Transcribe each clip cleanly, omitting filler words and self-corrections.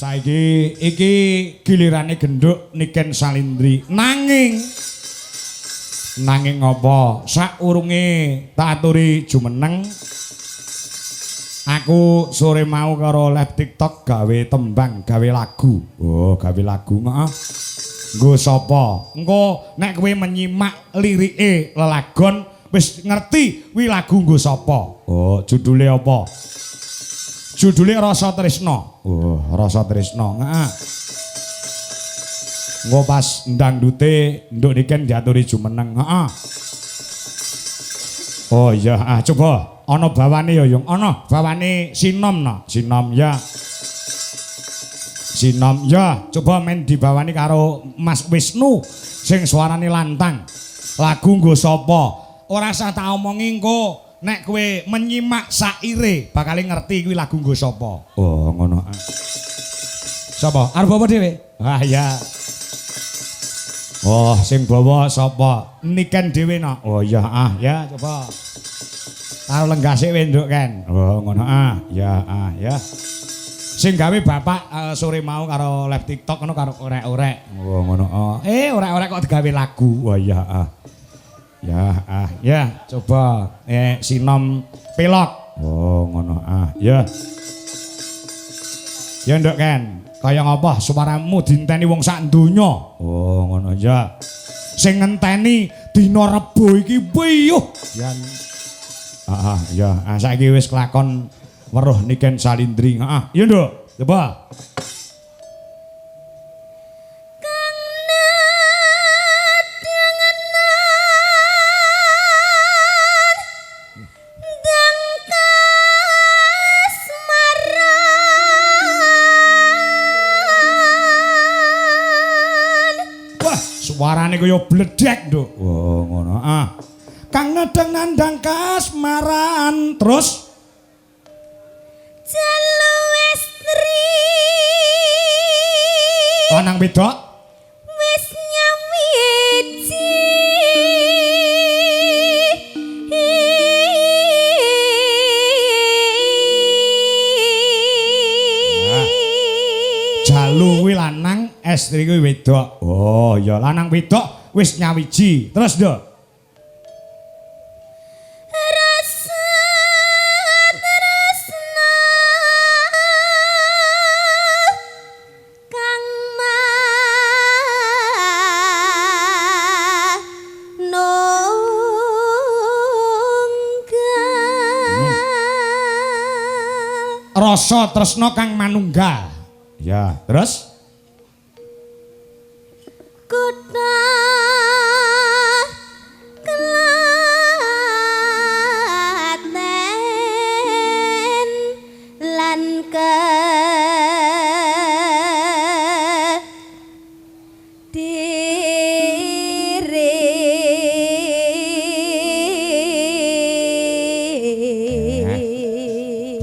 Saiki iki gilirane genduk Niken Salindri. Nanging apa? Saurunge tak aturi jumeneng. Aku sore mau karo live TikTok gawe tembang, gawe lagu. Oh, gawe lagu heeh. Nggo sapa? Engko nek kowe menyimak lirike lelagon wis ngerti kuwi lagu nggo sapa. Oh, judule apa? Judule Rasa Tresna. Oh, Rasa Tresna. Heeh. Engko pas ndangdute nduk niken diaturi jumeneng. Heeh. Oh iya, coba ana bawane ya, Yung. Ana bawane Sinom no. Sinom ya. Sinom ya, coba men dibawani karo Mas Wisnu sing suarane lantang. Lagu nggo sapa? Ora usah tak omongi engko nek kowe menyimak saire bakal ngerti kuwi lagu nggo sapa. Oh, ngono. Sapa? Arep apa dhewe? Ah ya. Oh, sing bawa sapa? Niken dhewe no. Oh iya, ya coba. Karo lenggase wenduk kan. Oh, ngono ya ya. Sing gawe bapak sore mau karo live TikTok ngono karo orek-orek. Oh ngono. Orek-orek kok digawe lagu. Wah iya ya coba Sinom Pelok. Oh ngono ya. Ya nduk kan. Kaya ngapa suaramu dinteni wong sak donya. Oh ngono ya. Sing ngenteni dina Rebo iki piyuh. Yan. Ya saiki wis kelakon weruh Niken Salindri. Iya nduk, coba. Wah, suarane kaya bledek, Nduk. Oh, ngono. Kang nedeng nandang kasmaran. Terus lanang wedok wis nyawiji jalu kuwi lanang, estri kuwi wedok. Oh ya lanang wedok wis nyawiji. Terus Nduk. Rasa tresna kang manunggal. Ya, terus kutha Klaten lan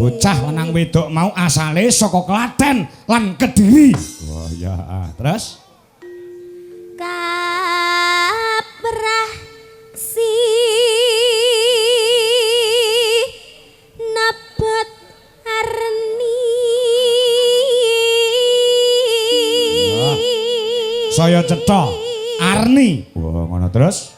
bocah lanang wedok mau asale saka Klaten lan Kediri. Wah ya, terus kaprah si nebet arni. saya cetha Arni. Wah ngono terus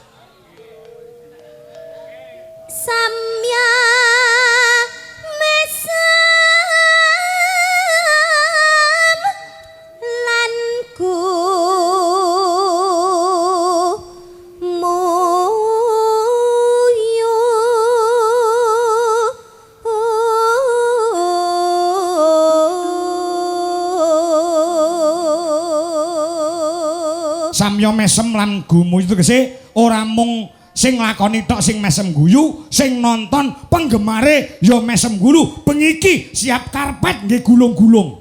samya mesem lan gumu itu tegese ora mung sing lakoni tok sing mesem guyu, sing nonton penggemare ya mesem gulu. Bengi iki siap karpet nggih gulung-gulung.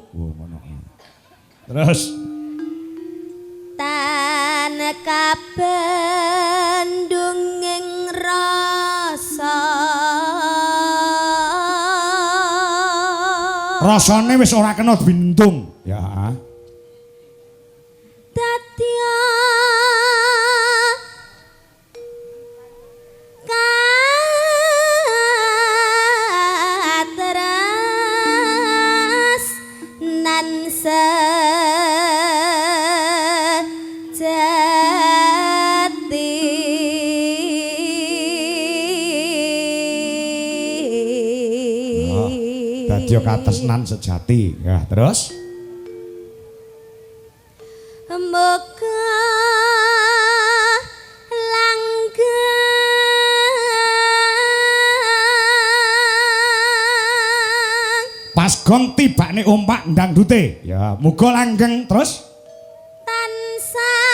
Terus tan kabendung ing rasa rasane wis ora kena bintung. Ya. Dadi katresnan sejati. Ya, terus Moga langgeng pas gong tibane ompak ndangdute. Ya, muga langgeng terus tansah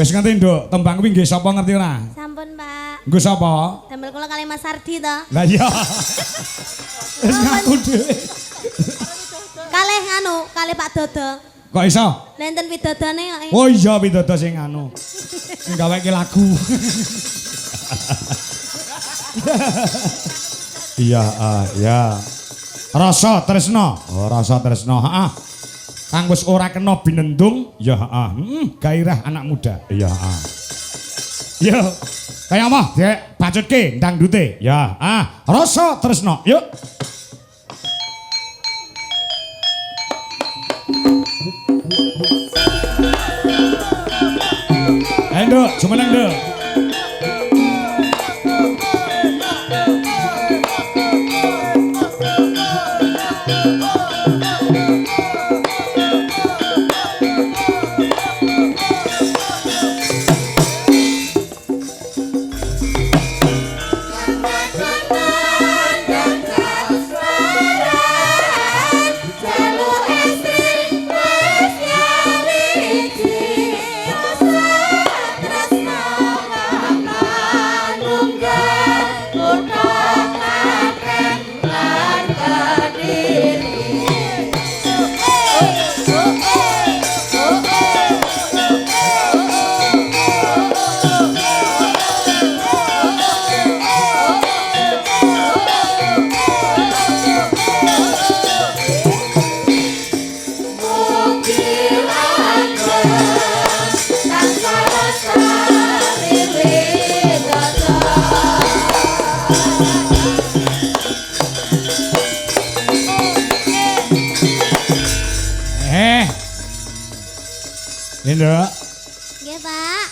wis ngerti nduk, tembang kuwi nggih sapa ngerti ora? sampun Pak Nggo sapa? damel kula kali Mas Ardi to Lah iya. Wis ngaku dhewe. kalih kalih Pak Dodo Kok iso? nenten widodone kok Oh iya pidodo sing sing gaweke lagu. Iya, ya. Rasa tresna. Oh, rasa tresna. Heeh. Kang wis ora kena binendung, ya heeh. Gairah anak muda. Iya, heeh. Yo. Kaya apa? Dek, bacutke ndangdute. Ya, rasa tresna. Yuk. Ayo, Nduk, jumeneng, Nduk. Nduk. nggih Pak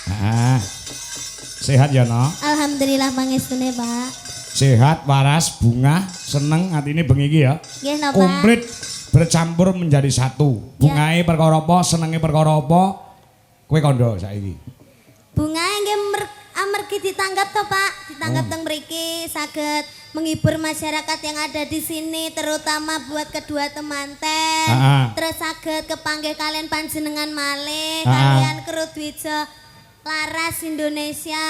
Sehat ya, No? alhamdulillah pangestune Pak Sehat, waras, bunga, seneng atine bengi iki ya. nggih napa Komplit bercampur menjadi satu. Bungae perkara apa, senenge perkara apa? Kowe kandha saiki. bungae nggih amargi ditanggap to Pak ditanggap teng mriki saged menghibur masyarakat yang ada di sini terutama buat kedua temanten terus saged kepanggih kalian panjenengan malih kalian Krudwijo Laras Indonesia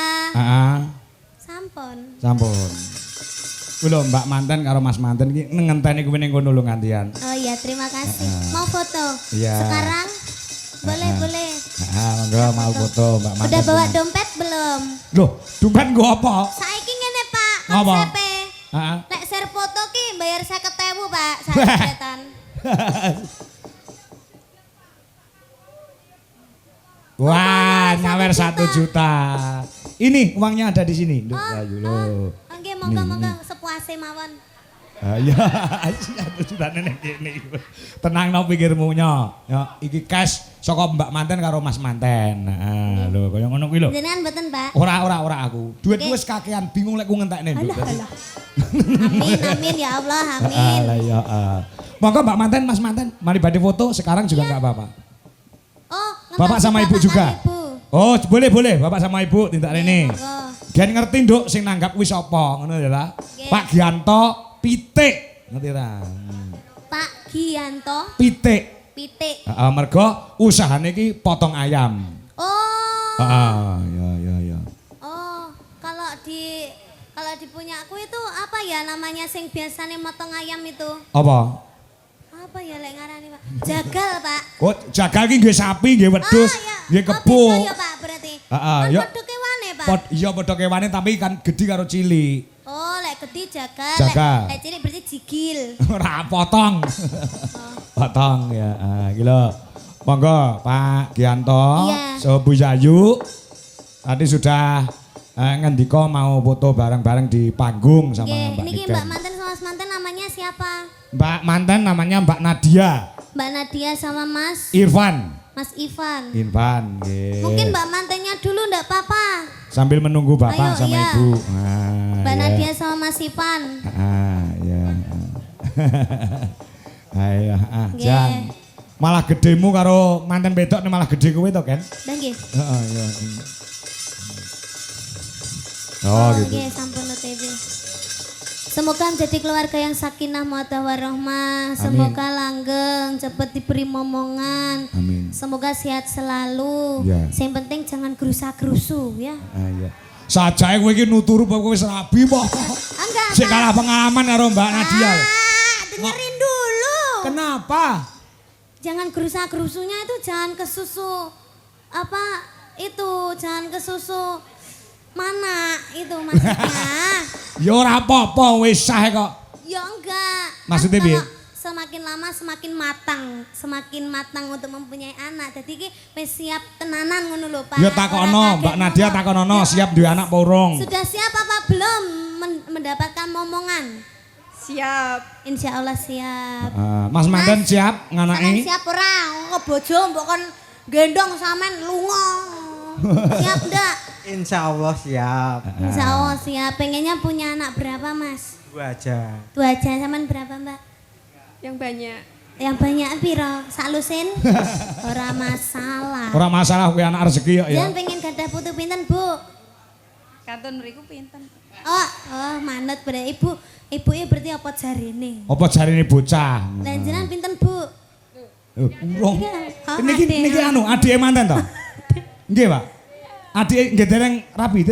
sampun Kuwi lho Mbak Manten karo Mas Manten iki ngenteni kowe ning kono lho ngantian. oh iya terima kasih mau foto Iya. sekarang boleh Monggo mau foto Mbak Manten. udah bawa dompet belum Loh, dompet nggo apa? saiki ngene Pak Ngapa? konsepe lek share foto ki bayar 50.000 Pak setan. Wah, nyawer 1 juta. Ini uangnya ada di sini. Loh, ayo lo. Nggih monggo sepuase mawon. Ya, 1 juta nenek kene. Tenang no pikirmu nya. Ya, iki cash saka Mbak Manten karo Mas Manten. Heeh, lho kaya ngono kuwi lho. Jenengan mboten, Pak? Ora aku. Duitku wis kakean bingung lek ku ngentekne. Alah. Amin ya Allah, amin. Lah ya. Monggo Mbak Manten, Mas Manten, mari badhe foto sekarang juga enggak apa-apa. Oh, Bapak sama Ibu juga. Oh, boleh. Bapak sama Ibu tindak rene. Gen ngerti Nduk sing nanggap kuwi sapa, ngono ya lah. Pak Gianto Pitik, ngerti ra? Pak Gianto Pitik. Pitik. Mergo usahane iki potong ayam. Oh. Ya. Oh, kalau di punyaku itu apa ya namanya sing biasanya motong ayam itu? Apa? Apa ya lek ngarani, Pak? Jagal, Pak. Oh, jagal ki nggih sapi, nggih wedhus, nggih kebo. Oh, bisa ya, Pak, berarti. Heeh, Kan ya. padha kewane, Pak. Iya padha kewane tapi kan gedhi karo cilik. Oh, lek gede jagal. Jagal. Lek cilik berarti jigil. Ora potong. Potong ya. Iki lho. Monggo Pak Gianto, Iya. so Bu Yayu. Tadi sudah ngendika mau foto bareng-bareng di panggung sama Nggih, Mbak niki Niken. Mbak manten sama Mas manten namanya siapa? Mbak manten namanya Mbak Nadia Mbak Nadia sama Mas Irfan. Mas Ivan. Irfan, nggih. Mungkin Mbak mantennya dulu ndak apa-apa. Sambil menunggu Bapak Ayo, sama iya. Ibu. Mbak ya. Nadia sama Mas Ivan. Ya. Ayo, Nggih. Jan. Malah gedemu karo manten wedok nih malah gede kowe to, Ken? Dah nggih. Heeh, iya. Oh, gitu. Nggih, sampun OTW. Semoga menjadi keluarga yang sakinah mawaddah warahmah. Semoga langgeng, cepet diberi momongan. Amin. Semoga sehat selalu. Ya. Yang penting jangan gerusa-gerusu ya. Iya. Sajae kowe iki nuturu bae kowe wis rabi po. Enggak. Sik kalah pengalaman karo Mbak Nadia. Dengerin dulu. Kenapa? Jangan gerusa-gerusunya itu jangan ke susu apa itu jangan ke susu mana itu maksudnya. Ya ora apa-apa wis sah kok. Ya enggak. Maksudnya Kan piye? kalau semakin lama semakin matang untuk mempunyai anak. Jadi ki wis siap tenanan ngono lho, Pak. Ya takono, Ora Mbak kaget Nadia ngono. takono Ya, siap duwe anak apa urung? Sudah siap apa belum mendapatkan momongan? Siap. Insya Allah siap. Mas Mandan siap Sampeyan nganaki? siap ora? Kok bojo mbok kon gendong sampean lunga. Siap ndak? Insya Allah siap. Insya Allah siap. Pengennya punya anak berapa, Mas? 2 aja. 2 aja, sampean berapa, Mbak? Yang banyak. Yang banyak piro? Sak lusin? Ora masalah. Ora masalah kuwi anak rezeki ya. Jangan pengen gadah putu pinten, Bu? Katon mriku pinten? Oh, manut berarti Ibu berarti apa jarine? Apa jarine bocah? Lah jenengan pinten, Bu? Urung. Oh, Niki adek. anu adike manten to? Nggih, Pak. Adike nggih dereng rabi.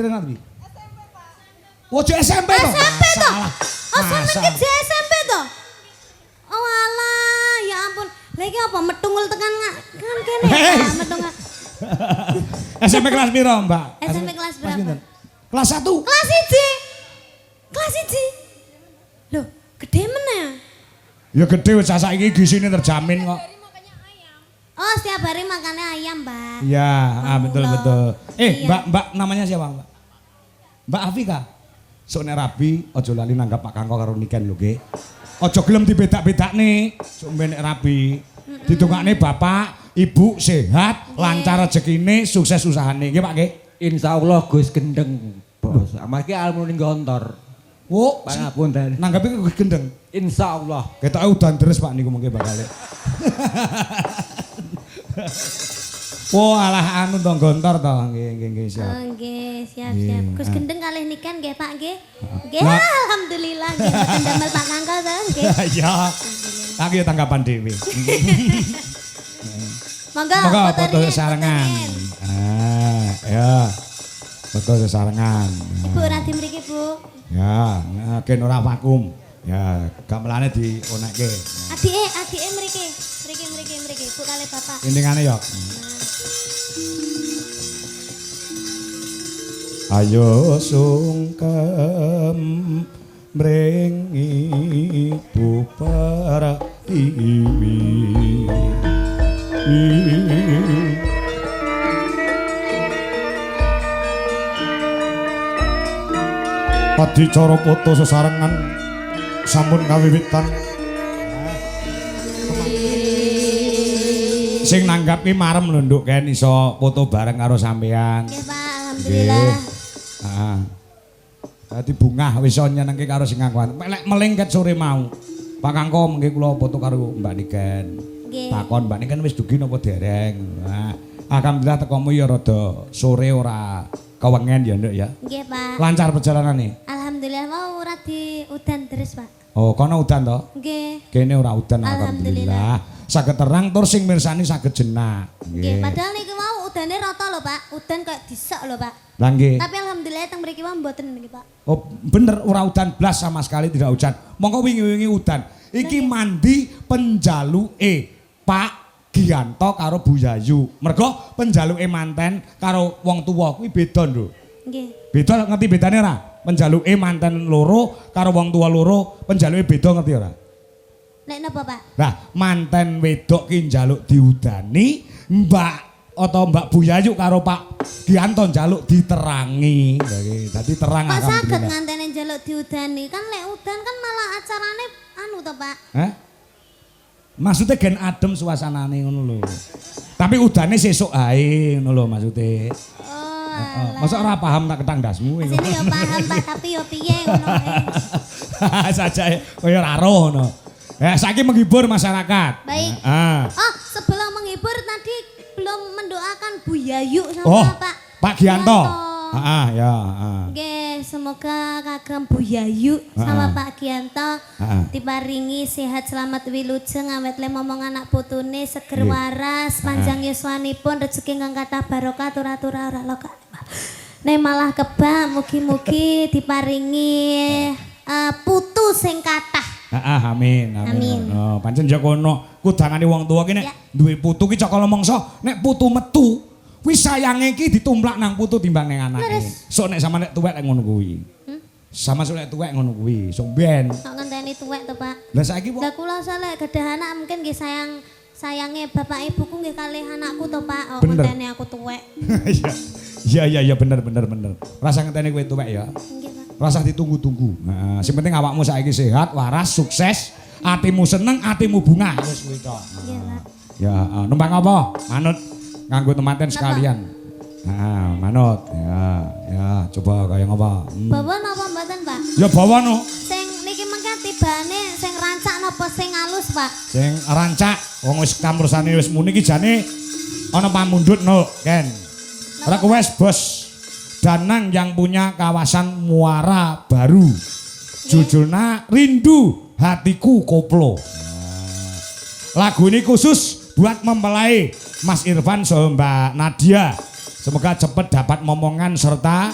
Oh, SMP to? SMP to? Masalah. Oh, sampean Masalah. ke SMP to? Oh alah, ya ampun. Lagi apa metungul tekan kan kene Hei. ya, metungul. SMP kelas piro, Mbak? SMP kelas berapa? pinten? Kelas 1. Kelas 1. Kelas 1. Loh, gede mana? Ya gede wis saiki gisine terjamin kok. Oh, setiap hari makannya ayam, Mbak. Iya, betul. Iya. Mbak namanya siapa, Mbak? Mbak Afika. Sok nek rabi aja lali nanggap Pak Kangko karo Niken lho, nggih. Aja gelem dibedak-bedakne. Sok mben nek rabi. Ditungakne bapak, ibu sehat, lancar rezekine, sukses usahane. Nggih, Pak nggih. Insya Allah Gus gendeng. Bos, amargi almun ning gontor. Wo, Pangapunten. nanggapi Gus gendeng. Insya Allah. Ketoke udan deres Pak niku mengke bakal. Alah anu to gontor to. Nggih siap. Oh, nggih, siap. Iya. Gus Gendeng kalih Niken nggih, Pak nggih. Nggih, Nah. alhamdulillah nggih mboten damel Pak Kangko to, nggih. Ya. Aku ya tanggapan dhewe. Monggo Monggo foto foto riyen, sesarengan. foto Ya. Foto sesarengan. riyen. Ibu ora di mriki, Bu. Ya, ken ora vakum. Ya, gamelane dionekke. Adike mriki. Mriki. Bu kalih Bapak. Intingane ya. Ayo sungkem mring ibu Pratiwi. Adicara foto sesarengan sampun kawiwitan. Sing nanggap ki marem lho Nduk Ken iso foto bareng karo sampean. Nggih, Pak. Alhamdulillah. Heeh. Dadi bungah wis iso nyenengke karo sing ngakuan. Lek melingket sore mau. Pak Kangko mengke kula foto karo Mbak Niken. Nggih. Takon Mbak Niken wis dugi napa dereng. Nah, alhamdulillah tekomu ya rada sore ora kewengen ya Nduk ya. Nggih, Pak. Lancar perjalanane. Alhamdulillah mau ora di udan terus, Pak. Oh, kono udan to? Nggih. Kene ora udan Alhamdulillah. alhamdulillah. saged terang tur sing mirsani saged jenak. Nggih, padahal niki mau udane rata lho, Pak. Udan kayak disek lho, Pak. Lah nggih. Tapi alhamdulillah teng mriki wae mboten niki, Pak. Oh, bener ora udan blas sama sekali tidak hujan. Mongko wingi-wingi udan. Iki mandi penjaluke Pak Gianto karo Bu Yayu. Mergo penjaluke manten karo wong tuwa kuwi beda lho. Nggih. Beda ngerti bedane ora? Penjaluke manten loro karo wong tuwa loro, penjaluke beda ngerti ora? Nek napa, Pak? Nah, manten wedok ki njaluk diudani, Mbak atau Mbak Bu Yayu karo Pak Gianto njaluk diterangi. Dadi terang Kok saged alhamdulillah. ngantene njaluk diudani? Kan lek udan kan malah acarane anu to, Pak. Hah? Maksudnya gen adem suasanane ngono lho. Tapi udane sesuk ae ngono lho maksude. Oh, Heeh. Masa ora paham tak ketang dasmu iku. asine ya paham, Pak, tapi ya piye ngono ae. Sajae kaya ora roh ngono. Saiki menghibur masyarakat. Baik. Heeh. Oh, sebelum menghibur tadi belum mendoakan Bu Yayu sama Oh, Pak Gianto. Heeh, ya, heeh. Nggih, semoga kagem Bu Yayu sama Pak Gianto diparingi sehat selamat wilujeng awet le momong anak putune seger waras panjang yuswanipun rezeki ingkang kathah barokah tur-atura ora loka. Nek malah kebak mugi-mugi diparingi putu sing kathah. Amin, amin. Oh, pancen ya kono kudangane wong tuwa ki nek duwe putu ki cakala mangsa nek putu metu wis sayange ki ditumplak nang putu timbang ning anake. Sok nek sama nek tuwek ngono kuwi. Sama sok nek tuwek ngono kuwi. Sok ben. Sok ngenteni tuwek to, Pak. Lah saiki Lah kula saleh gadah anak mungkin nggih sayange bapak ibuku nggih kalih anakku to, Pak. Oh, ngenteni aku tuwek. Iya bener. Rasa ngenteni kowe tuwek ya. Nggih, Pak. Rasa ditunggu-tunggu. Nah, sing penting awakmu saiki sehat, waras, sukses, atimu seneng, atimu bunga. Wis kuwi tok. Nggih, Pak. Ya, numpang apa? Manut nganggo temanten sekalian. Nah, manut. Ya, coba kaya ngapa? Bawa napa mboten, Pak? Ya bawa no. Sing niki mengke tibane sing rancak napa sing halus, Pak? Sing rancak, wong wis kamrursane wis muni iki jane ana pamundhut no, Ken. Ora kowe wis bos Danang yang punya kawasan Muara Baru. Judulnya Rindu Hatiku Koplo. Lagu ini khusus buat mempelai Mas Irfan sama Mbak Nadia. Semoga cepat dapat momongan serta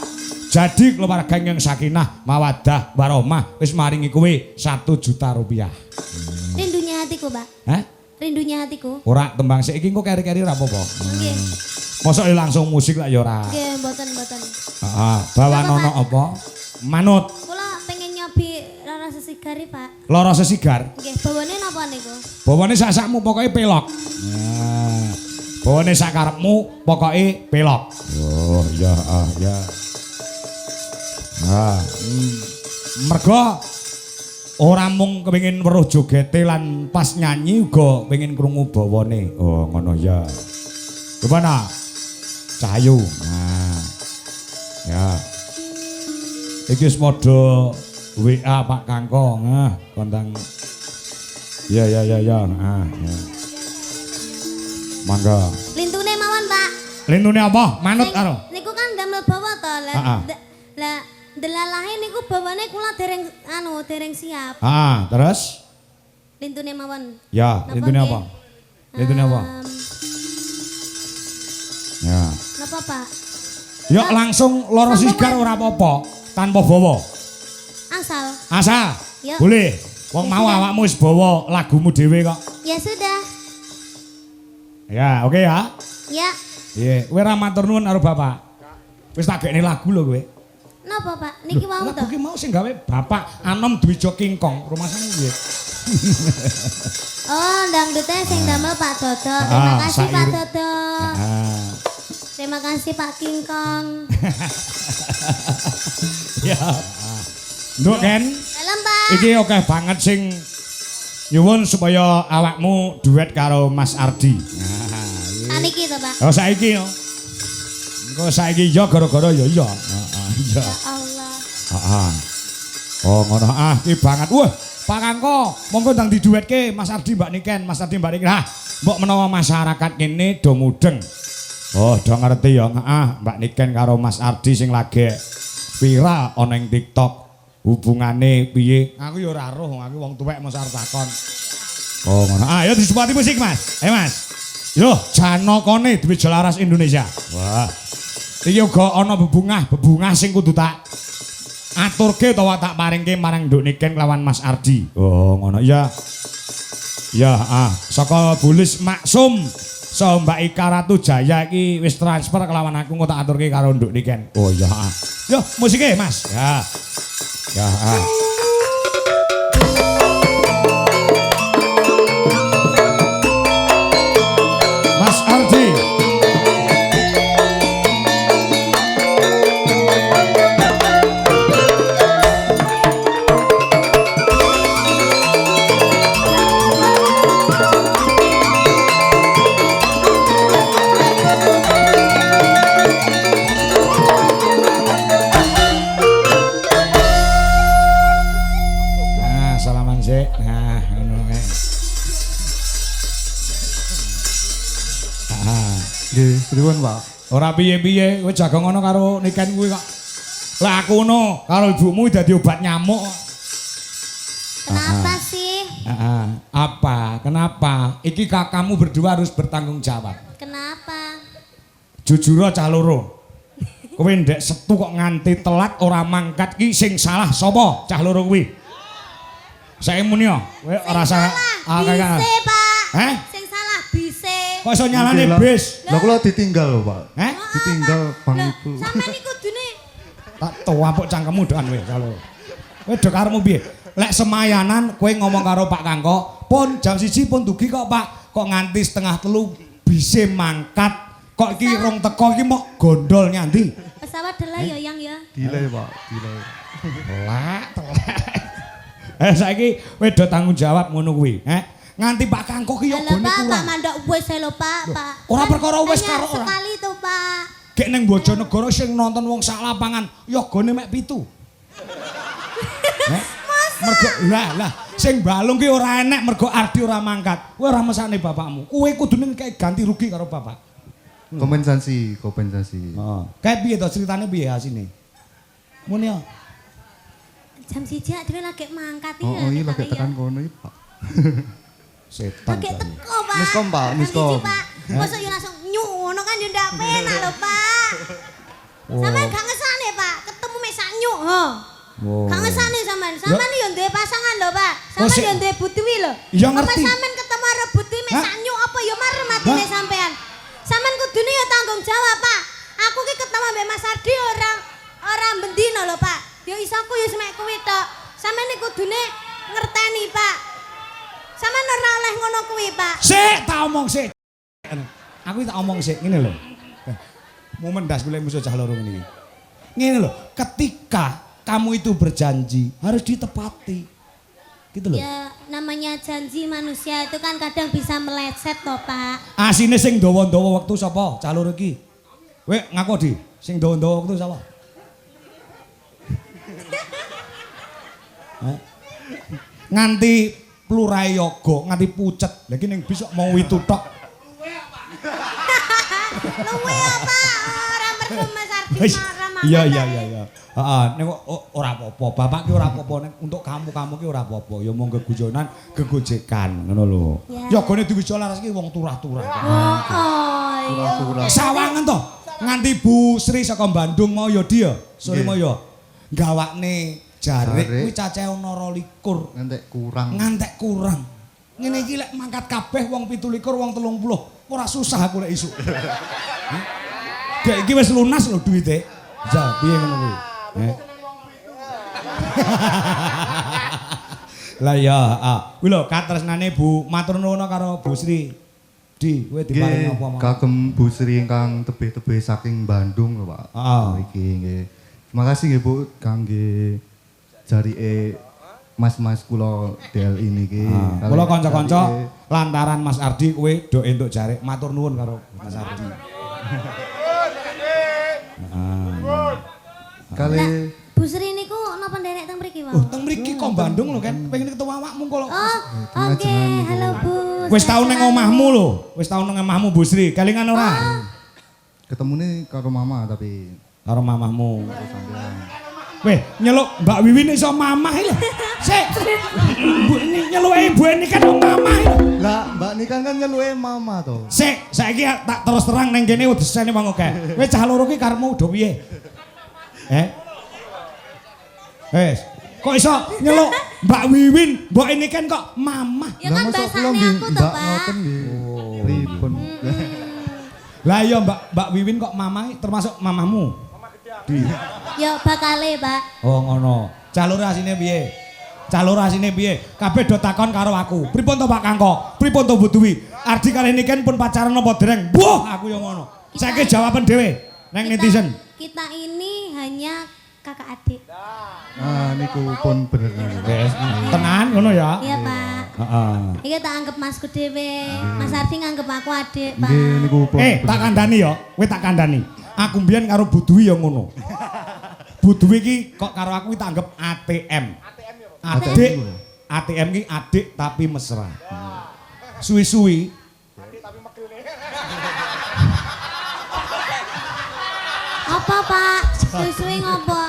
jadi keluarga yang sakinah, mawadah, warohmah. Wis maringi kowe 1 juta rupiah. Rindunya hatiku, Pak. Hah? Rindunya hatiku. Ora tembang sik iki engko keri-keri ora apa-apa. Nggih. Mosok langsung musik lah ya ora. Nggih, mboten. Heeh, bawa nono apa? Manut. Kula pengen nyobi rara sesigari, Pak. Lara sesigar. Nggih, bawane napa niku? Bawane sak-sakmu pokoke pelok. Nah, bawane sak karepmu pokoke pelok. Oh, iya, ya. Nah, mergo ora mung kepengin weruh jogete lan pas nyanyi uga pengen krungu bawane. Oh, ngono ya. Gimana? Cahayu. Nah. Ya. Iki wis padha WA Pak Kangkong. Kontang. Ya. Nah, ya. Mangga. Lintune mawon, Pak. Lintune apa? Manut karo. Niku kan damel bawa to. Lah delalahe niku bawane kula dereng siap. Terus? Lintune mawon. Ya, Napa lintune nggih? apa? Lintune apa? Ya. Napa, Pak? Yuk langsung loro sigar ora apa-apa, tanpa bawa. Asal. Yuk. Boleh. Wong mau awakmu wis bawa lagumu dhewe kok. Ya sudah. Ya, oke ya. Ya. Iya, kowe ra matur nuwun karo Bapak. Wis tak gekne lagu lho kowe. Napa, Pak? Niki wau to. Lagu ki mau sing gawe Bapak Anom Dwijo King Kong. Rumah sampe piye? Oh, dangdutnya sing damel Pak Dodo. Terima kasih Pak sair. Dodo. Terima kasih Pak King Kong. Ya. Nduk Ken, Dalam, Pak. iki oke banget sing nyuwun supaya awakmu duet karo Mas Ardi. Niki to, Pak. Oh saiki yo. Engko saiki yo gara-gara yo iya. Iya. Ya Allah. Oh ngono iki banget. Wah, Pak Kangko, monggo ndang diduetke Mas Ardi Mbak Niken, Mas Ardi Mbak Niken. Mbok menawa masyarakat kene do mudeng. Oh, do ngerti ya. Mbak Niken karo Mas Ardi sing lagi viral ana ing TikTok. Hubungane piye? Aku ya ora roh, aku wong tuwek mesti arep takon. Oh ngono. Ayo disupati musik Mas. Ayo Mas. Yo Janakane duwe jelaras Indonesia. Wah. Iki uga ana bebungah sing kudu tak aturke utawa tak paringke marang Nduk Niken lawan Mas Ardi. Oh ngono iya. Ya saka Bulis Maksum so Mbak Ika Ratu Jaya iki wis transfer kelawan aku engko tak aturke karo Nduk Niken. Oh iya. Yo musike Mas. Ya. Ya. Mas Ardi. Nggih, pripun, Pak? Ora piye-piye, kowe jaga ngono karo Niken kuwi kok. Lah aku ngono karo ibumu dadi obat nyamuk. Kenapa sih? Apa? Kenapa? Iki kakakmu berdua harus bertanggung jawab. Kenapa? Jujur cah loro. Kowe ndek setu kok nganti telat ora mangkat ki sing salah sapa cah loro kuwi? Saiki muni yo, kowe ora salah. Bise, Pak. Heh? Sing salah bise. Kok iso nyalane bis? Lah kula ditinggal lho, Pak. Heh? Ditinggal Bang Lah, Ibu. sampean iku kudune Tak tuwapuk cangkemmu doan kowe kalau. Kowe do karemu piye? Lek semayanan kowe ngomong karo Pak Kangko, "Pun jam 1 pun dugi kok, Pak. Kok nganti setengah 3 bise mangkat. Kok iki rong teko iki mok gondol nyandi." pesawat delay ya yang ya. Delay, Pak. Delay. Telak. Saiki kowe do tanggung jawab ngono kuwi, Nganti Pak Kangko ki yo Halo gone Pak, Pak kurang. mandok wis lho Pak, Pak. Ora Kan perkara wis hanya karo ora. sekali tuh Pak. Gek ning Bojonegoro sing nonton wong sak lapangan yogane mek 7. Mergo lah sing balung ki ora enek mergo Ardi ora mangkat. Kowe ora mesane bapakmu. Kowe kudune kayak ganti rugi karo bapak. Kompensasi. Heeh. Kayak piye to ceritane piye asine? Muni yo. Jam 1 dhewe lagi mangkat Oh, iya lagi tekan kono iki, Pak. Setan. Lagi teko Pak. Miskom, Pak, miskom. Jam 1, Pak. Mosok yo langsung nyuk ngono kan yo ndak penak lho Pak. Sampeyan gak ngesane Pak, ketemu mek sak nyuk, ho. Oh. Gak ngesane sampean. Sampean yo duwe pasangan lho Pak. Oh, Sampean yo duwe butuwi lho. Iya, Apa ngerti. sampean ketemu karo butuwi mek Hah? sak nyuk apa yo marem atine sampean. Sampean kudune yo tanggung jawab Pak. Aku ki ketemu mbek Mas Ardi ora bendino lho Pak. Yo isaku yo semek kuwi tok. Sampeyan iki kudune ngerteni Pak. Sampeyan ora oleh ngono kuwi Pak. Sik, tak omong sik. Aku tak omong sik ngene lho. Momen das golek musuh cah loro ngene iki. Ngene lho, ketika kamu itu berjanji harus ditepati. Gitu loh. Ya namanya janji manusia itu kan kadang bisa meleset toh Pak. Asine sing dawa-dawa wektu sapa? Cah loro iki. Kowe ngaku Di, sing dawa-dawa wektu sapa? Nganti plurae yoga, nganti pucet. Lah iki ning besok mau witu tok. Luwe apa? Ora mergo Mas Ardi marah-marah. Iya. Heeh, nek ora apa-apa. Bapak ki ora apa-apa nek untuk kamu ki ora apa-apa. Ya mung gegujonan, gegojekan ngono lho. Ya. Yogane diwis laras ki wong turah-turah. Oh, iya. Turah-turah. Sawangan to. Nganti Bu Sri saka Bandung mau ya dia. Sore mau ya. Gawakne jarik kuwi cacahe ana 12. Ngantek kurang. Ngene iki lek mangkat kabeh wong 17, wong 30. Ora susah aku lek isuk. Gek iki wis lunas lho duwite. Ja, piye ngono kuwi? Lah ya, kuwi lho katresnane Bu, matur nuwun karo Bu Sri. Di, kowe diparingi apa mau? Kagem Bu Sri ingkang tebih-tebih saking Bandung lho, Pak. Iki nggih. Terima kasih nggih Bu kangge jarike mas-mas kula DLI niki. Kula kanca-kanca lantaran Mas Ardi kowe do entuk jarik, matur nuwun karo Mas Ardi. Kali Bu Sri niku napa nderek teng mriki wae? Teng mriki kok Bandung lho kan, pengen ketemu awakmu kok. Oh, oke. Halo Bu. Wis tau ning omahmu lho, wis tau ning omahmu Bu Sri, kelingan ora? ketemune karo Mama tapi Karo mamahmu. Weh, nyeluk Mbak Wiwin iso mamah lho. Sik. Nyeluke ibu ini kan mamah lho. Lah, Mbak Nikan kan nyeluke mama to. Sik, saiki tak terus terang ning kene wedesane wong akeh. Kowe cah loro ki karepmu udah piye? Wes, kok iso nyeluk Mbak Wiwin, mbok ini kan kok mamah. Ya kan bahasane aku to, Pak. Ngoten nggih. Pripun? Lah iya Mbak Wiwin kok mamah termasuk mamahmu? Ya bakale, Pak. Oh ngono. Cah loro asine piye? Cah loro asine piye? Kabeh do takon karo aku. Pripun to Pak Kangko? Pripun to Bu Dwi? Ardi karo Niken pun pacaran apa dereng? Wah, aku yo ngono. Saiki jawaban dhewe nang netizen. Kita ini hanya kakak adik. Nah, niku pun bener. Wes, tenan ngono ya? Iya, Pak. Heeh. Iki tak anggap masku dhewe. Mas Ardi nganggep aku adik, Pak. Nggih niku pun. Tak kandhani ya, kowe tak kandhani. Aku mbiyen karo Bu Dwi ya ngono. Bu Dwi iki kok karo aku tak anggap ATM. Adik. ATM ki adik tapi mesra. Suwi-suwi. Apa, Pak? Suwi-suwi ngopo?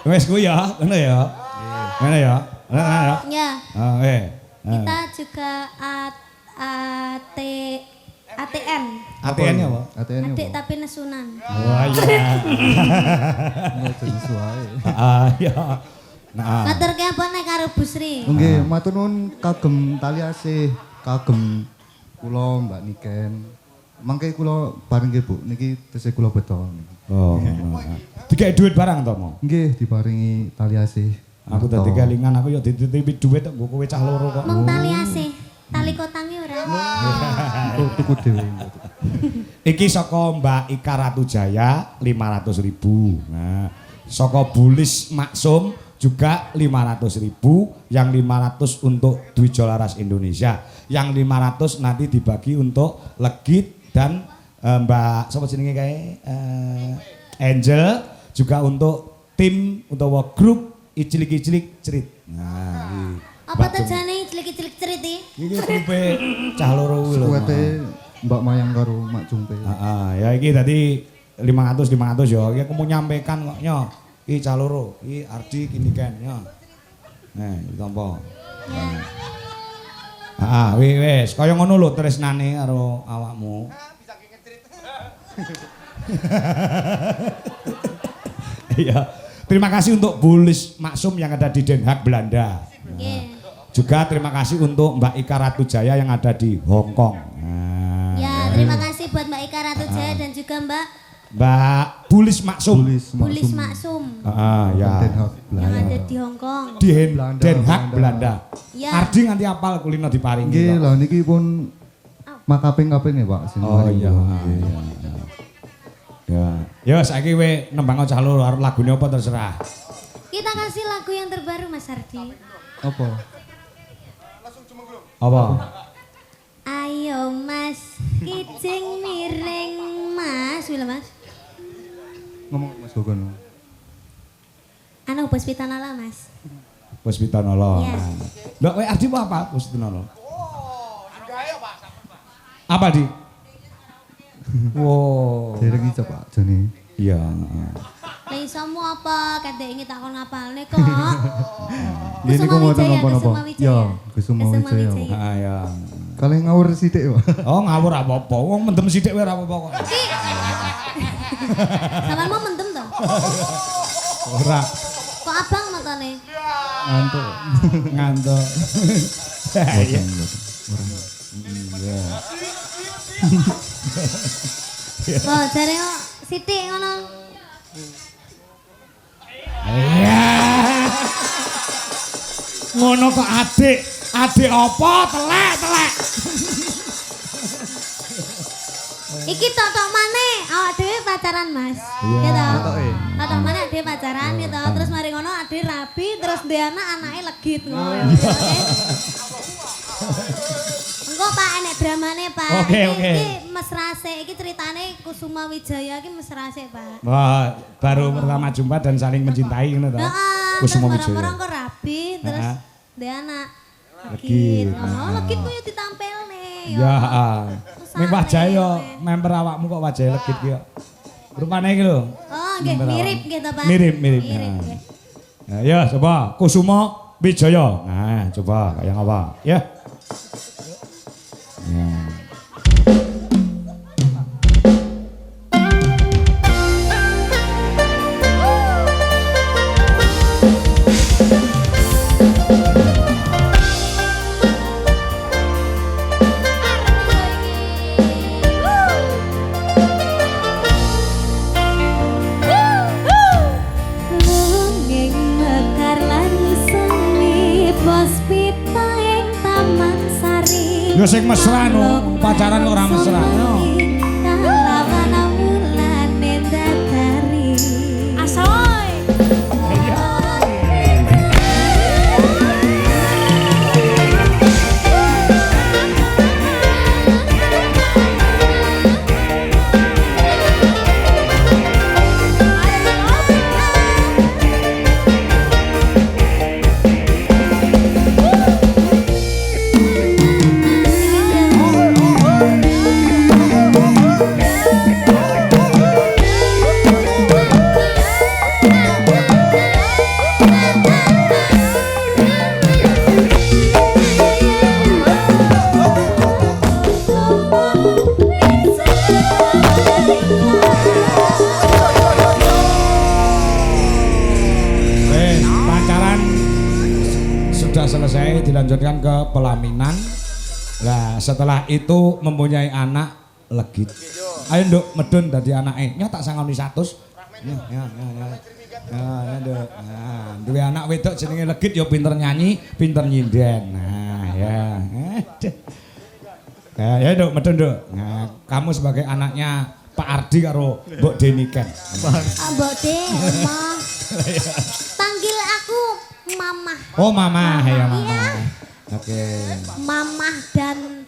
Wes kuwi ya, ngono ya. Ngono ya. Ya. Kita juga ATN. ATN ya, Pak? ATN Adik tapi nesunan. Wah iya. Ngoten suwae. Iya. Nah. Maturke apa nek karo Bu Sri? Nggih, matur nuwun kagem tali asih, kagem kula Mbak Niken. Mangke kula bareng nggih Bu, niki tesih kula beto. Oh. Dikek duit barang to, Mo? Nggih, diparingi tali asih. Aku dadi kelingan aku ya dititipi duit kok kowe cah loro kok. Mong tali asih. Tali kotange ora. Tuku dhewe. Iki saka Mbak Ika Ratu Jaya 500.000. Nah, saka Bulis Maksum juga 500.000, yang 500 untuk Dwi Jolaras Indonesia, yang 500 nanti dibagi untuk Legit dan Mbak sapa jenenge kae Angel, juga untuk tim utawa grup Icilik-icilik Cerit. Nah, iki. Apa tejane cilik-cilik cerit iki? Iki grupe cah loro kuwi lho. Suwete Mbak Mayang karo Mak Jumpe. Heeh, ya iki tadi 500 ya. Iki aku mau nyampaikan kok nyo. Iki cah loro, iki Ardi iki Niken ya. Nah, iki tampa. Heeh, wis kaya ngono lho tresnane karo awakmu. Iya. Terima kasih untuk Bulis Maksum yang ada di Den Haag, Belanda. Nggih. Juga terima kasih untuk Mbak Ika Ratu Jaya yang ada di Hong Kong. Nah, Ya, terima kasih buat Mbak Ika Ratu Jaya dan juga Mbak Bulis Maksum. Bulis Maksum Ya. Den Haag, yang Belanda. ada di Hong Kong. Di Belanda, Den Haag, Belanda. Belanda. Ya. Ardi nganti apal kulino diparingi. Nggih, kok. lah niki pun makaping-kaping ya, Pak. Oh iya. Ya. Ya saiki kowe nembang cah loro arep lagune apa terserah. Kita kasih lagu yang terbaru Mas Ardi. Apa? Apa? Ayo Mas, kijing miring Mas, wila Mas. Ngomong Mas Gogon. Anu bos pitanala Mas. Wis pitanala. Iya. Mbak kowe Ardi apa? Wis pitanala. Apa di? Wow. Dereng iki Pak jane. Iya. Lah isomu apa? Kadek ingin takon ngapalne kok. Nggih niku mboten Wijaya, napa-napa. Kusuma Wijaya. Ya, Kusuma Kusuma Wijaya. Wijaya. Heeh ya. Kalih ngawur sithik, Pak. Oh ngawur apa-apa. Wong mendem sithik wae ora apa-apa kok. Sampeyan mau mendem to? Ora Kok abang matane? Ngantuk. ngantuk. Iya. Oh, jare kok sithik ngono. Iya. Ngono kok adik. Adik apa? Telek. Iki tok maneh awak dhewe pacaran Mas. Iya. Gitu. Totoke. Tok maneh dhewe pacaran gitu. Terus mari ngono ade rapi terus duwe anak anake legit ngono. Engko Pak enek dramane Pak. Oke, Iki- oke. Iki mesra sik. Iki ceritane Kusuma Wijaya iki mesra sik Pak. Wah, baru pertama jumpa dan saling mencintai ngono to. Heeh. Kusuma Terus Wijaya. barang-barang kok rapi terus Heeh. duwe anak Legit. legit. Ngono legit ku yo ditampilne. Ya, heeh. Ning wajah yo member awakmu kok wajah legit ki yo. Rupane iki lho. Oh nggih mirip gitu Pak. Mirip. Mirip. Nah. Nah, ya coba Kusuma Wijaya. Nah, coba kayak apa? Ya. Ya. Lunging mekar lan seni bos pita ing Taman Sari. Yo sing mesra no, pacaran kok ora mesra. No. Kalawan mulane dadari. Asoy. Pacaran sudah selesai, dilanjutkan ke pelaminan. Nah, setelah itu mempunyai anak legit. Ayo nduk medun dadi anake. Nya tak sangoni 100. Ya. Nah, nduk. Nah, duwe anak wedok jenenge legit ya pinter nyanyi, pinter nyinden. Nah, ya. Nah, ya nduk medun nduk. Nah, kamu sebagai anaknya Pak Ardi karo Mbok Deniken. Mbok De, Mama. Panggil aku Mama. Oh, Mama, ya Mama. Iya. Oke. Mama dan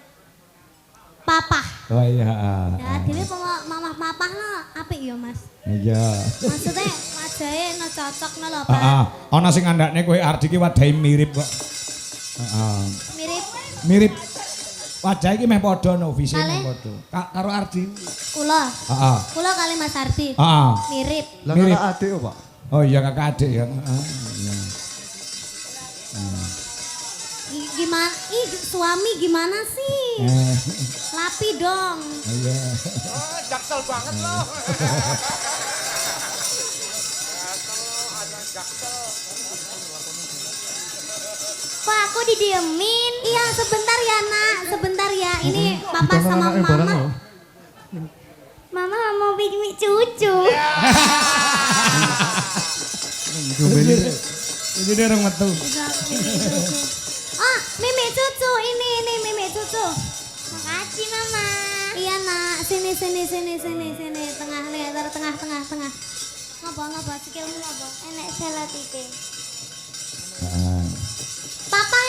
Papa. Oh iya. Ya, dhewe Mama Papa no apik ya, Mas. Iya. Maksudnya wajahe no cocok no lho, Pak. Heeh. Ana sing ngandakne kowe Ardi ki wadahe mirip kok. Heeh. Mirip Mirip. Wajah iki meh padha no, visi Kale? meh padha. Karo Ardi. kula. Heeh. Kula kali Mas Ardi. Heeh. Mirip. Lah Mirip. kakak adik kok, Pak. Oh iya kakak adik ya. Heeh. Iya. Gimana? Ih, suami gimana sih? Lapi dong. Iya. Jaksel banget loh. Kok aku didiemin? Iya, sebentar ya, Nak. Sebentar ya. Ini Papa Ditonton sama anaknya bareng Mama. loh. Mama mau bikin cucu. Ini dia orang metu. Oh, Mimi cucu. Ini Mimi cucu. Makasih, Mama. Iya, Nak. Sini. Tengah, lihat tengah. Ngapa? Sikilmu ngapa? Enek selatike. Papa,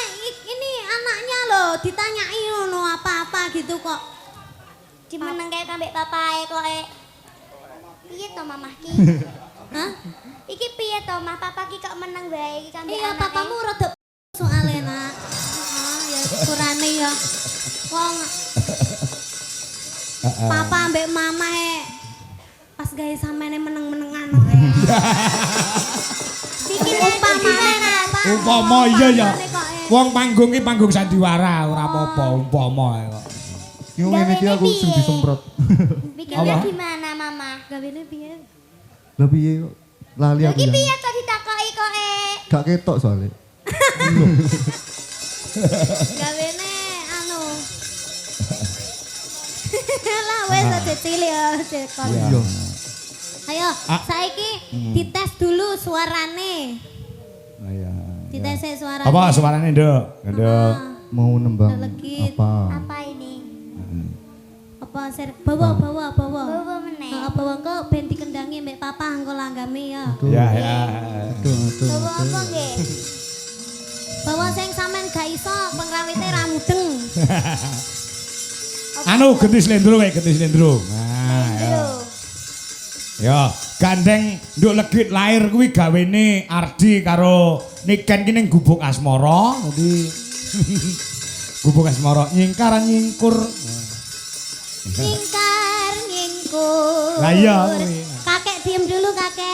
ini anaknya loh. Ditanyai ngono apa-apa gitu kok. Dimeneng kayak kambek papae kok piye to mamah ki? Hah? Iki piye to mah papa ki kok meneng bae iki kambek Iya, anake? papamu rada soalnya, Nak. Heeh, ya syukurane ya. Wong papa ambek mama pas gawe sampeyan meneng-menengan. Bikin umpamane apa? Umpama iya ya. Kok, Wong panggung ki panggung sandiwara, ora apa-apa umpama kok. Yo ngene iki aku sing disemprot. Bikinnya Apa? gimana mama? gawene piye? Lah piye kok lali aku. Iki ya. piye to ditakoki kok Gak ketok soalnya. Gawene anu. Lah wes aja cilik ya, Cekon. Iya. Ayo, saiki dites dulu suarane. Oh iya. Dites suarane. Apa suarane, Nduk? Nduk. Mau nembang Legit. apa? apa ini? Apa bawa. Bawa meneh. Bawa engko ben dikendangi mbek papa engko langgame ya. Ya, ya. Tuh. Bawa apa nggih? Bawa sing sampean gak iso pengrawite ra mudeng. Anu ganti slendro wae, ganti slendro. Nah, ya. Ya, gandeng nduk legit lahir kuwi gawene Ardi karo Niken ki ning Gubuk Asmara. Dadi Gubuk Asmara nyingkar nyingkur. Nyingkar nyingkur. Lah iya kuwi. Kakek diem dulu kakek.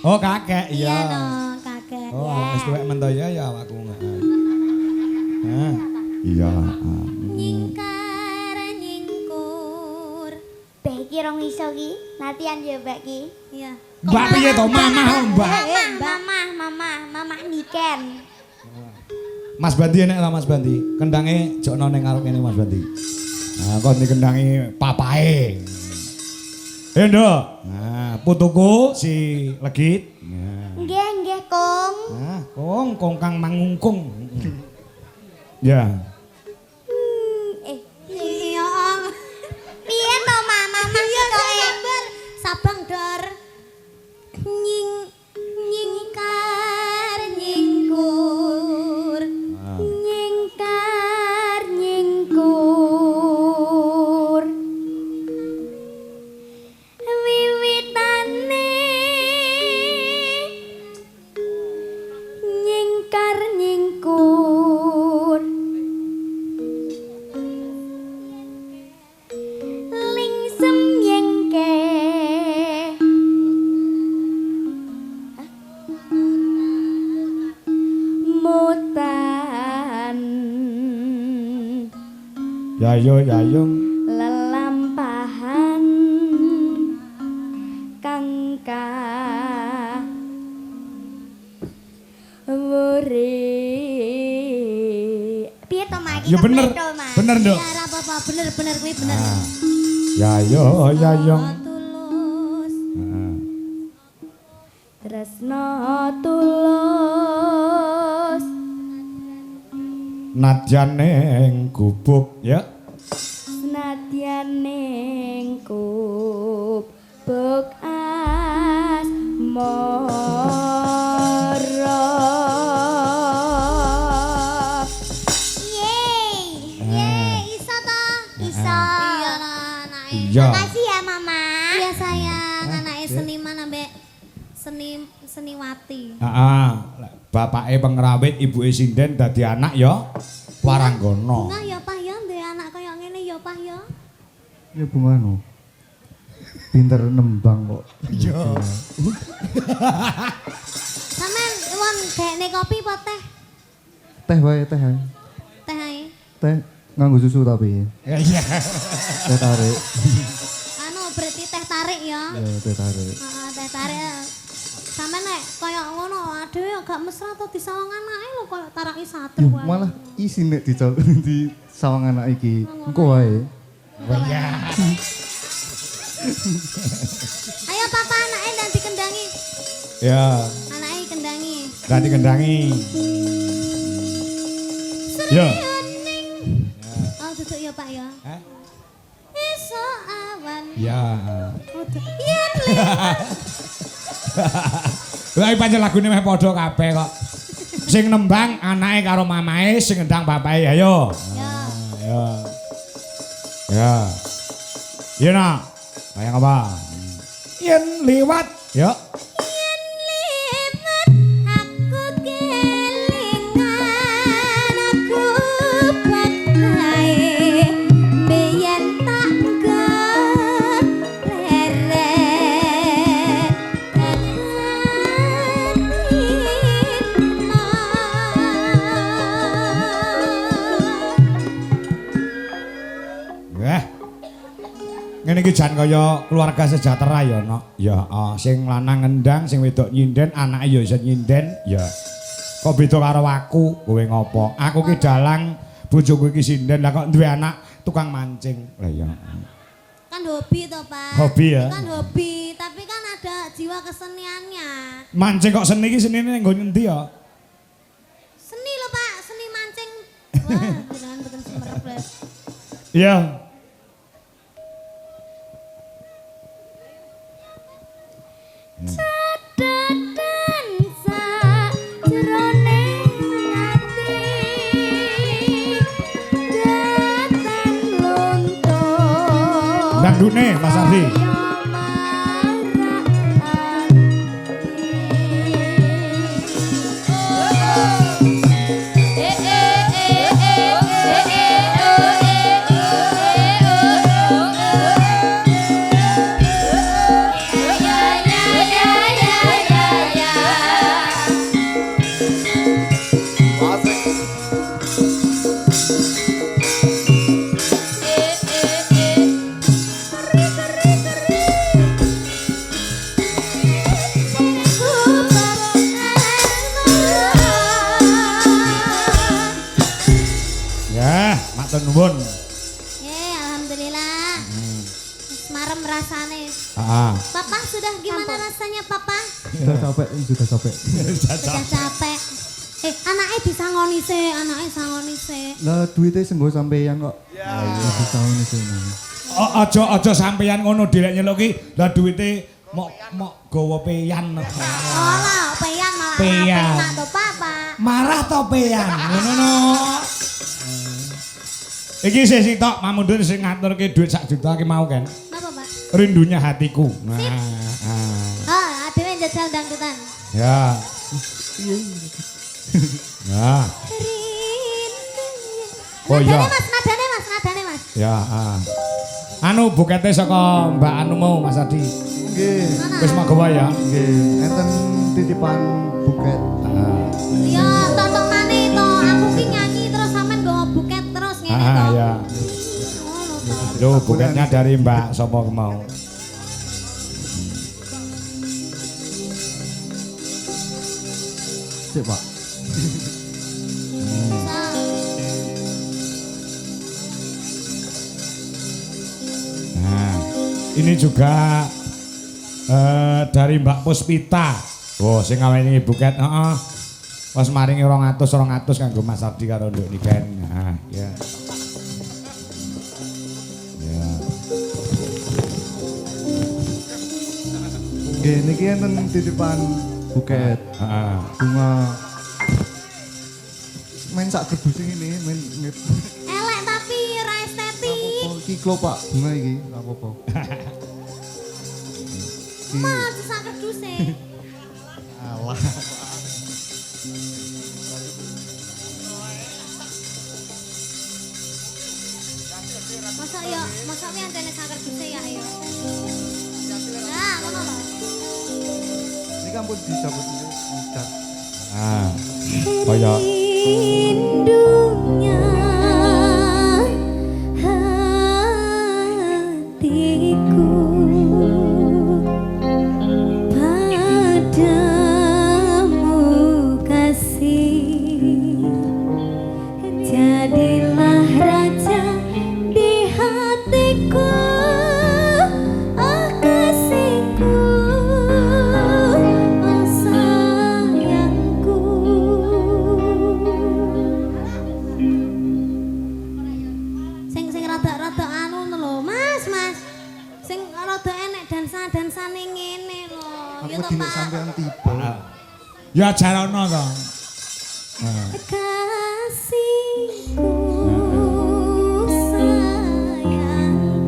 Oh, kakek, iya. Iya no, kakek. Oh, wis tuwek mento ya awakku. Hah. Iya. Nyingkar nyingkur. Beh iki rong iso ki. Latihan ya Mbak ki. Iya. Mbak piye to, Mamah, Mbak? Mamah niken. Mas Bandi enek ta Mas Bandi? Kendange jokno ning ngarep kene Mas Bandi. Nah, kon dikendangi papae. Nduk. Nah, putuku si Legit. Nah. Nggih, Kong. Nah, kong kang mangungkung. Ya. Iya. Piye to Mamah Sabar, sabang dor. Nyingkar nyingkur. nyingkar nyingkur wiwitane nyingkar nyingkur lingsem yengke mutan Yayung. lelampahan kangka wuri piye to Mak Ya bener. Bener, Nduk. Iya, ora apa-apa, bener kuwi bener. Yayung. Tulus. tresno tulus Nadyan ning gubuk ya. senadyan ning kubuk asmara Yeay, iso to? iso Iya lah, anake. Iya. makasih ya Mama Iya sayang, anake seniman ambek seniwati. Heeh. Bapake pengrawit, ibuke sinden dadi anak ya. Waranggono. Nah, ya Pak ya, duwe anak kaya ngene ya Pak ya. Ya bungano. Pinter nembang kok. Iya. Sampeyan won dekne kopi apa teh? Teh wae, teh ae. Teh ae. Teh nganggo susu tapi. Iya. Teh tarik. Anu berarti teh tarik ya. Ya, teh tarik. Heeh, teh tarik. Sampeyan nek kaya ngono adewe gak mesra to disawang anake lho kaya taraki satru Yuh, wae. malah isi nek di sawang anak iki. Engko wae. Ayo papa anake dan dikendangi. Ya, Anake kendangi. ganti kendangi. Ya. Oh, duduk ya Pak ya. Hah? Esok awan. Ya. Yen lewat. Lah iki pancen lagune meh padha kabeh kok. Sing nembang anake karo mamae, sing ngendang bapake. Ayo. Ya. Ya. Ya. Iya nak. Kayak apa? Yen liwat. Ya. Yen lewat aku kelingan aku bakai biyen tak Ngene iki jan kaya keluarga sejahtera ya, Nok. Ya, sing lanang ngendang, sing wedok nyinden, anake ya iso nyinden, ya. Kok beda karo aku, kowe ngopo? Aku ki dalang, bojoku iki sinden, lah kok duwe anak tukang mancing. Lah ya. kan hobi toh Pak. Hobi ya? Kan hobi, tapi kan ada jiwa keseniannya. Mancing kok seni iki senine nggo ngendi ya? Seni loh Pak, seni mancing. Wah, jangan bikin semerep les. Iya. Cadadan sajroning ati datang luntur Dangdune Mas Ardi. nuwun. Alhamdulillah. Marem rasane. Heeh. Papa sudah gimana rasanya Papa? Sudah capek. Sudah capek. Anaknya disangoni sih, anaknya sangoni sih. Lah duitnya senggo sampeyan kok. Iya disangoni sih. Aja sampeyan ngono dilek nyeluki. Lah duwite mok gawa peyan. Oh lah, peyan malah Peyan. enak to Papa. Marah to peyan. Ngono no. Iki sih tok mamundur sing ngaturke duit 1 juta ki mau kan. Napa Pak? Rindunya hatiku. Nah. Adewe njajal dangdutan. Ya. Nah. Oh iya. Nadane Mas. Ya, Anu bukete saka Mbak Anumu Mas Adi. Nggih. Wis magawa ya. Nggih, enten titipan buket. Ya, tonton maneh to. Aku ki nyanyi terus sampean nggawa buket terus ngene to. Ya. Ngono to. Lho, buketnya dari Mbak sapa mau. Sik, Pak. Nah, ini juga dari Mbak Puspita. Oh, sing ngaweni buket, heeh. Pas maringi 200 kanggo Mas Adi karo Nduk Niken. Nah, ya. Ya. Nggih, niki enten titipan buket. Heeh. Bunga main sak kerdus ini, main Elek tapi ora estetik. iki klo Pak, bunga iki, ora apa-apa. Mas sak kerduse. Alah. Masa wi antene sak kerduse ya ayo. Nah, ngono lho. Ini kan pun dicabut ini. Ah. Kaya Rindunya hatiku padamu kasih, jadilah raja di hatiku, oh kasihku, oh sayangku. Sing rada-rada anu lho, Mas. Sing rada enek dansa-dansane ngene lho. Ya Aku to, tidak Pak. sampean tiba. ya jarana to. Kasihku, sayangku,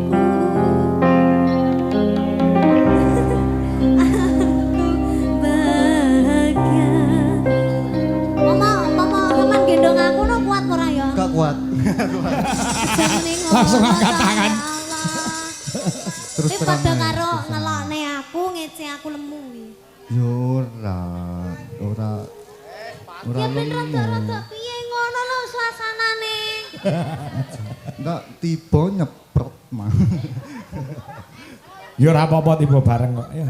aku bahagia. Mama gendong aku no kuat ora ya? Gak kuat. Jamane ngono, Langsung angkat ya tangan. Allah. Terus Ini terang padha ae, karo terus terang. ngelokne aku, ngece aku lemu iki. Yo ora Ya ben lemu. rada-rada piye ngono lho suasanane. Ndak tiba nyepret mah. Ya ora apa-apa tiba bareng kok. Ya.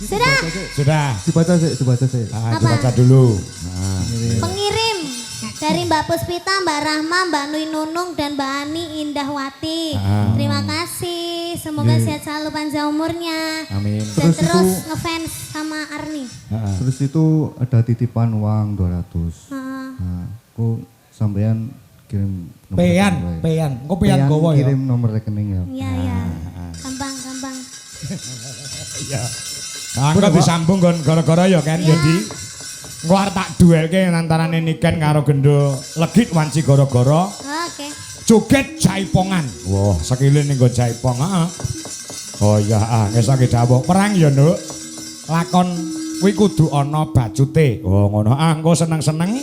Sudah, Sudah. Dibaca sih. Dibaca dulu. Nah. pengirim dari Mbak Puspita, Mbak Rahma, Mbak Nui Nunung, dan Mbak Ani Indahwati. Ah. Terima kasih, semoga Iya. sehat selalu panjang umurnya. Amin. Dan Terus terus itu- ngefans sama Arni. Heeh. Terus itu ada titipan uang 200. Ah. Nah, aku sampean kirim nomor Peyan, rekening wae. peyan. Engko peyan gowo ya. kirim nomor rekening ya. Iya, iya. Gampang. Iya. Nah, engko disambung kon gara-gara ya kan Iya. jadi engko arep tak duelke antarané Niken karo Gendo Legit wanci gara-gara Oke. joget jaipongan. Wah, sekile ning nggon jaipong, heeh. Oh iya, wis tak dawuh. Perang ya, Nduk. Lakon kuwi kudu ana bacute. Oh, ngono. Engko seneng-seneng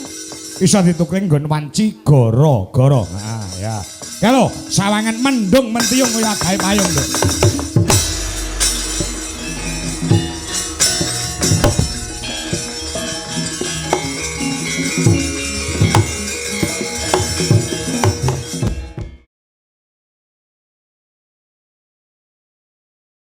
iso ditukuring nggon wanci gara-gara. Heeh, ya. Kalau sawangan mendung mentiung kaya gawe payung, Nduk.